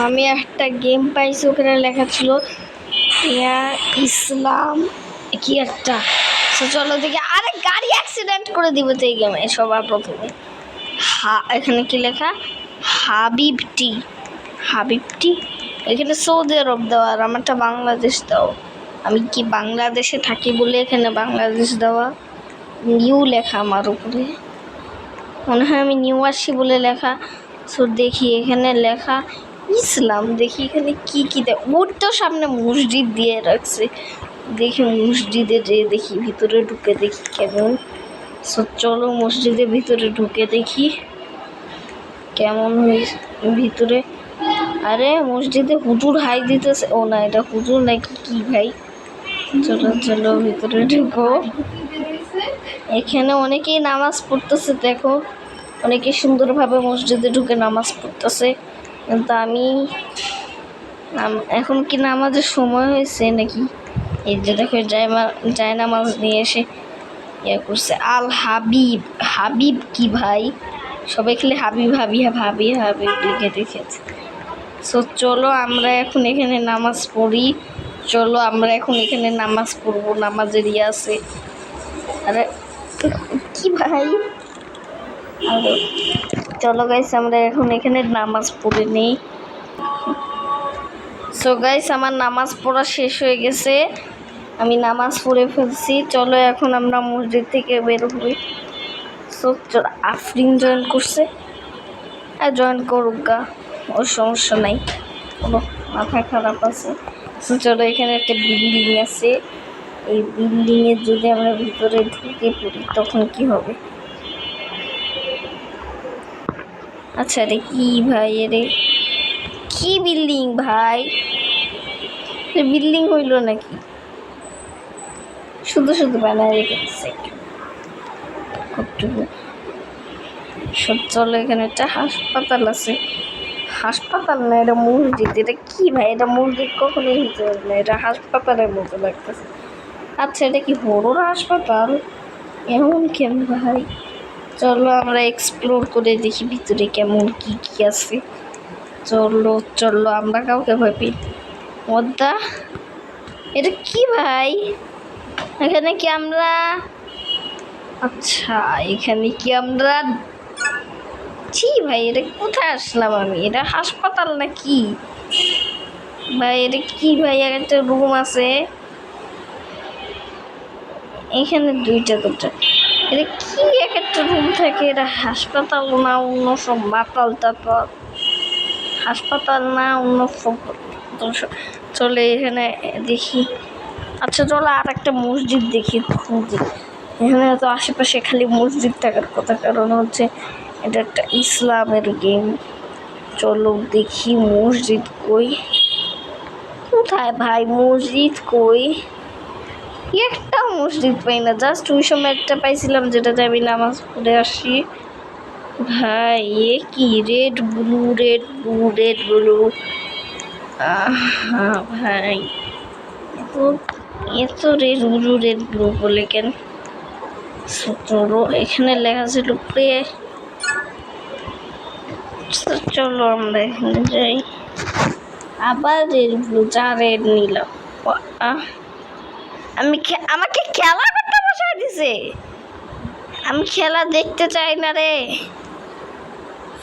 আমি একটা গেম পাইছি, ওখানে লেখা ছিল ইয়া ইসলাম কি একটা। চলো দেখি। আরে গাড়ি অ্যাক্সিডেন্ট করে দিব তো এই গেমে সবার প্রথমে। এখানে কি লেখা? হাবিবটি। হাবিবটি এখানে সৌদি আরব দেওয়া, আর আমারটা বাংলাদেশ দাও। আমি কি বাংলাদেশে থাকি বলে এখানে বাংলাদেশ দেওয়া। নিউ লেখা আমার উপরে, মনে হয় আমি নিউ আসি বলে লেখা। সো দেখি এখানে লেখা ইসলাম। দেখি এখানে কি কি দেয়। ওর তো সামনে মসজিদ দিয়ে রাখছে। দেখি মসজিদে যেয়ে দেখি, ভিতরে ঢুকে দেখি কেমন। সো চলো মসজিদের ভিতরে ঢুকে দেখি কেমন হয়েছে ভিতরে। আরে মসজিদে হুজুর হাই দিতেছে। ও না, এটা হুজুর নাকি কি ভাই। চলো চলো ভিতরে ঢুকো। এখানে অনেকেই নামাজ পড়তেছে, দেখো অনেকে সুন্দরভাবে মসজিদে ঢুকে নামাজ পড়তেছে। কিন্তু আমি এখন কি নামাজের সময় হয়েছে নাকি? এই যে দেখো যায় নামাজ নিয়ে এসে ইয়ে করছে। আল হাবিব। হাবিব কি ভাই? সবাই খেলে হাবিব হাবি ভাবি হাবিব লিখে রেখেছে। সো চলো আমরা এখন এখানে নামাজ পড়ি। চলো আমরা এখন এখানে নামাজ পড়বো, নামাজের ইয়ে আছে। আরে কি ভাই, চলো গাইস আমরা এখন এখানে নামাজ পড়ে নেই। সো গাইস আমার নামাজ পড়া শেষ হয়ে গেছে, আমি নামাজ পড়ে ফেলছি। চলো এখন আমরা মসজিদ থেকে বের হই। সো আফরিন জয়েন করছে, আর জয়েন করুক গা, ওর সমস্যা নাই, কোনো মাথা খারাপ আছে। সো চলো এখানে একটা বিল্ডিং আছে, এই বিল্ডিংয়ের যদি আমরা ভিতরে ঢুকে পড়ি তখন কি হবে? আচ্ছা রে কি ভাই, রে কি বিল্ডিং ভাই? বিল্ডিং হইল নাকি? শুধু শুধু বানায় রেখেছে। চলো এখানে একটা হাসপাতাল আছে। হাসপাতাল না, এটা মসজিদ। এটা কি ভাই? এটা মসজিদ কখনোই হতে পারে না, এটা হাসপাতালের মতো লাগতেছে। আচ্ছা এটা কি হরর হাসপাতাল? এমন কেমন ভাই? চলো আমরা এক্সপ্লোর করে দেখি ভিতরে কেমন কি কি আছে। চলো চলো, আমরা কাউকে ভয় পাই মদ্দা। এটা কি ভাই? এখানে কি আমরা, আচ্ছা এখানে কি আমরা, ছি ভাই এটা কোথায় আসলাম আমি? এটা হাসপাতাল নাকি ভাই? এটা কি ভাই? একটা রুম আছে এখানে, দুইটা দুটো। এটা কি এক একটা রুম থাকে? এটা হাসপাতাল না অন্য সব বাতাল টাতাল? হাসপাতাল না অন্য সব? চলে এখানে দেখি। আচ্ছা চলো আর একটা মসজিদ দেখি খুঁজি। এখানে তো আশেপাশে খালি মসজিদ থাকার কথা, কারণ হচ্ছে এটা একটা ইসলামের গেম। চলো দেখি মসজিদ কই, কোথায় ভাই মসজিদ কই? একটাও মসজিদ পাই না। জাস্ট ওই সময় একটা পাইছিলাম যেটাতে আমি নামাজ পড়ে আসি। ভাই এ কি red blue red blue red blue, ভাই এত রেড ব্লু রেড ব্লু বলে কেন? চলো এখানে লেখা ছিল প্রে। চলো আমরা এখানে যাই। আবার রেড ব্লু, যা রেড নিলাম। আমাকে খেলা করতে বসায় দিছে। আমি খেলা দেখতে চাই না রে,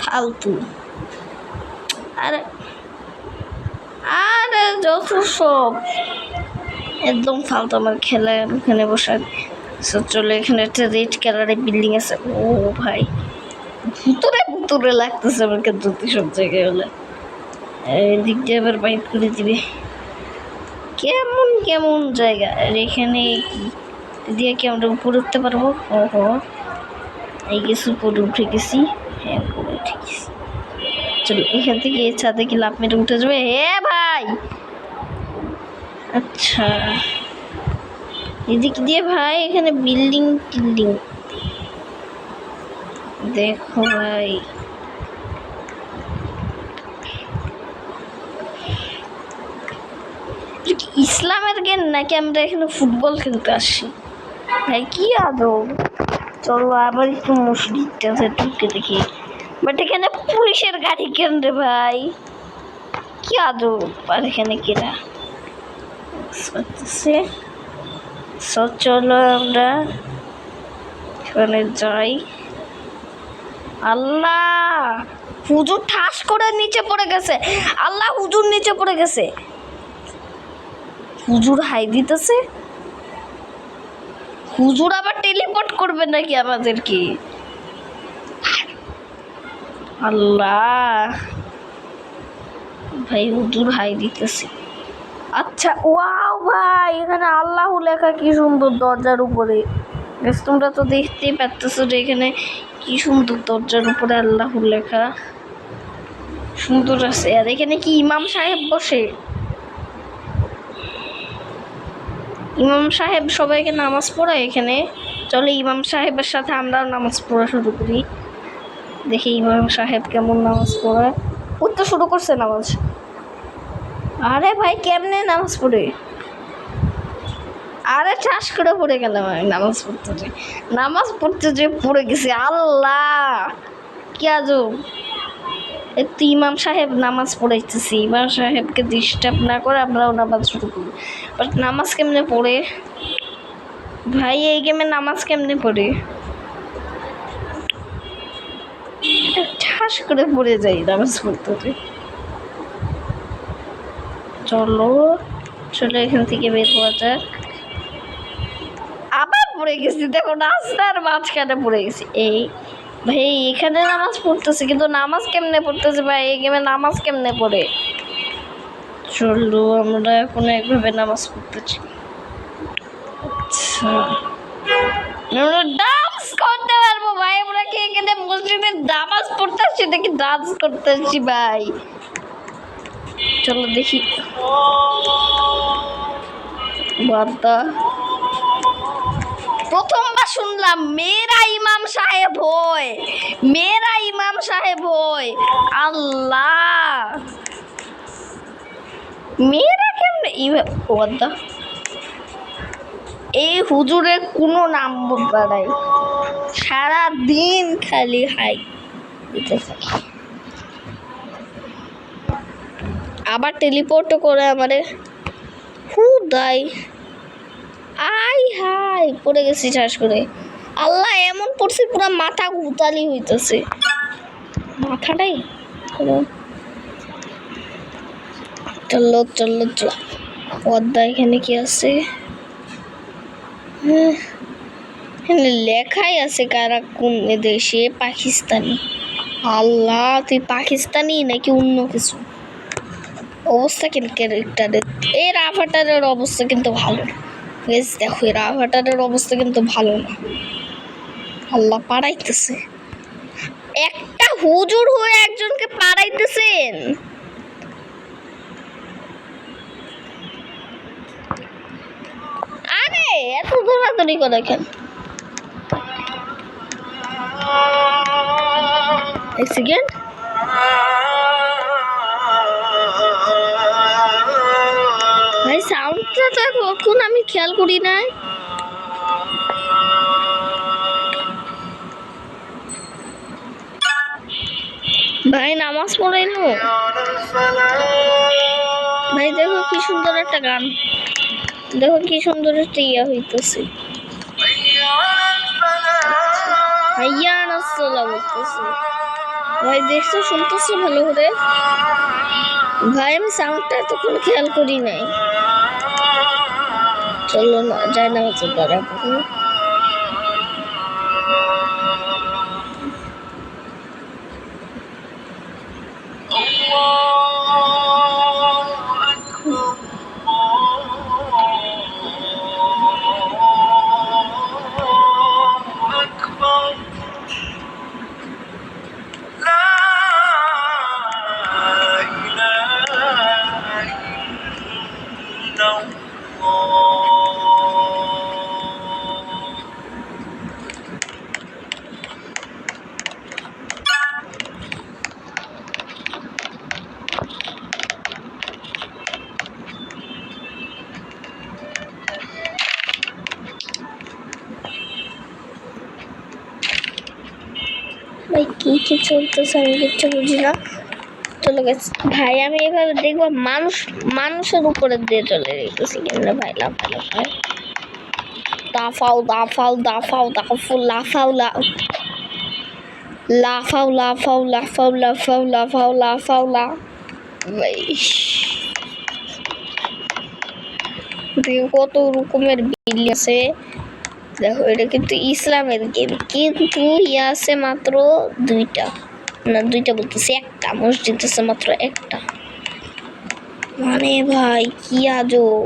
ফালতু। আরে আরে যত সব একদম ফালতু আমার খেলা এখানে বসায়। চলো এখানে একটা রেড কালারের বিল্ডিং আছে। ও ভাই ভুতুরে ভুতুরে লাগতেছে আমাকে যদি সব জায়গায় হলে। এদিক দিয়ে আবার বাইক করে দিবে, কেমন কেমন জায়গা। আর এখানে কি দিয়ে কি আমরা উপরে উঠতে পারবো? ওহো এই গেছি, উপরে উঠে গেছি। হ্যাঁ উপরে উঠে গেছি। চলো এখান থেকে ছাদে কি লাফ মেরে উঠে যাবে? হে ভাই আচ্ছা এদিক দিয়ে ভাই, এখানে বিল্ডিং টিল্ডিং দেখো ভাই। ইসলামের গেম নাকি আমরা এখানে ফুটবল খেলতে আসি ভাই? কি আদব। চলো আবার একটু মসজিদটাতে ঢুকে দেখি। বাট এখানে পুলিশের গাড়ি কেন রে ভাই? কি আদর, আর এখানে কিরা করতেছে। চলো আমরা এখানে যাই। আল্লাহ, হুজুর ঠাস করে নিচে পড়ে গেছে। আল্লাহ, হুজুর নিচে পড়ে গেছে। হুজুর হাই দিতেছে। হুজুর আবার টেলিপোর্ট করবে নাকি আমাদেরকে? আল্লাহ ভাই, হুজুর হাই দিতেছে। আচ্ছা, ওয়াও ভাই, এখানে আল্লাহ লেখা কি সুন্দর দরজার উপরে। তোমরা তো দেখতেই পাচ্ছ যে এখানে কি সুন্দর দরজার উপরে আল্লাহ লেখা সুন্দর আছে। আর এখানে কি ইমাম সাহেব বসে? ইমাম সাহেব সবাইকে নামাজ পড়ায় এখানে। চলো ইমাম সাহেবের সাথে আমরাও নামাজ পড়া শুরু করি। দেখি ইমাম সাহেব কেমন নামাজ পড়ায়। উঠতে শুরু করছে নামাজ। আরে ভাই, কেমনে নামাজ পড়ে? আরে ঠাস করে পড়ে গেলাম আমি নামাজ পড়তে যে পড়ে গেছি। আল্লাহ, কি আজব। একটু ইমাম সাহেব নামাজ পড়াইতেছি, ইমাম সাহেবকে ডিস্টার্ব না করে আমরাও নামাজ শুরু করি। বাট নামাজ কেমনে পড়ে ভাই? এই গেমে নামাজ কেমনে পড়ে? ঠাস করে পড়ে যাই নামাজ পড়তে। চলো এখান থেকে বের হওয়া যাক। আবার পড়ে গেছি, দেখো রাস্তার মাঝখানে পড়ে গেছি। এই ভাই, এখানে নামাজ পড়তেছে কিন্তু নামাজ কেমনে পড়তেছে ভাই? এই গেমে নামাজ কেমনে পড়ে? চলো আমরা এখন একভাবে নামাজ পড়তেছি। আচ্ছা, আমরা ডান্স করতে পারবো ভাই। আমরা কি এখানে মসজিদে নামাজ পড়তেছি নাকি ডান্স করতেছি ভাই? চলো দেখি। বার্তা প্রথমবার শুনলাম মেয়েরা ইমাম সাহেব হয়, মেয়েরা ইমাম সাহেব হয়। আল্লাহ, মেয়েরা কেমনে বার্তা? এই হুজুরের কোনো নাম বলতে নাই, সারাদিন খালি হাই দিতে থাকে। আবার টেলিপোর্টও করে আমারে। হুদাই আই হাই পড়ে গেছি ঠাস করে। আল্লাহ, এমন পড়ছি পুরো মাথা উতালি হইতেছে। মাথাটাই চলো চলো চলো। পর্দা এখানে কি আছে? এখানে লেখাই আছে কারা কোন দেশে। পাকিস্তানি। আল্লাহ, তুই পাকিস্তানি নাকি অন্য কিছু? অবস্থা কেন ক্যারেক্টারের? এই রাভাটারের অবস্থা কিন্তু ভালো না। দেখো, এই রাভাটারের অবস্থা কিন্তু ভালো না। আল্লাহ পাড়াইতেছে। একটা হুজুর হয়ে একজনকে পাড়াইতেছেন। আরে এত দৌড়াদৌড়ি করে কেন? এক সেকেন্ড। ভাই, সাউন্ডটা তো কখন আমি খেয়াল করি নাই। ভাই নামাজ পড়াই নো ভাই। দেখো কি সুন্দর একটা গান, দেখো কি সুন্দর একটা ইয়া হইতেছে। ভাইয়া নাসলা বলতেছে। ভাই দেখছো, শুনতেছো ভালো করে? ভাই আমি সাউন্ডটা এতক্ষণ খেয়াল করি নাই। চলো না যাই না হচ্ছে দাঁড়াবো। ভাই কি কি চলতেছে আমি কিচ্ছু বুঝি না। চলে গেছে ভাই। আমি এভাবে দেখবো মানুষের উপরে দিয়ে চলে যেতেছি কেমনে ভাই। লাফাও লাফাও লাফাও লাফাও লাফাও লাফাও লাফাও লাফাও লাফাও লাফাও লাফাও লা ভাই। দেখো কত রকমের বিল আছে। দেখো এটা কিন্তু ইসলামের গেম, কিন্তু ইয়ে আছে মাত্র দুইটা, না দুইটা বলতেছি একটা, মসজিদ আছে মাত্র একটা। মানে ভাই কি আজব।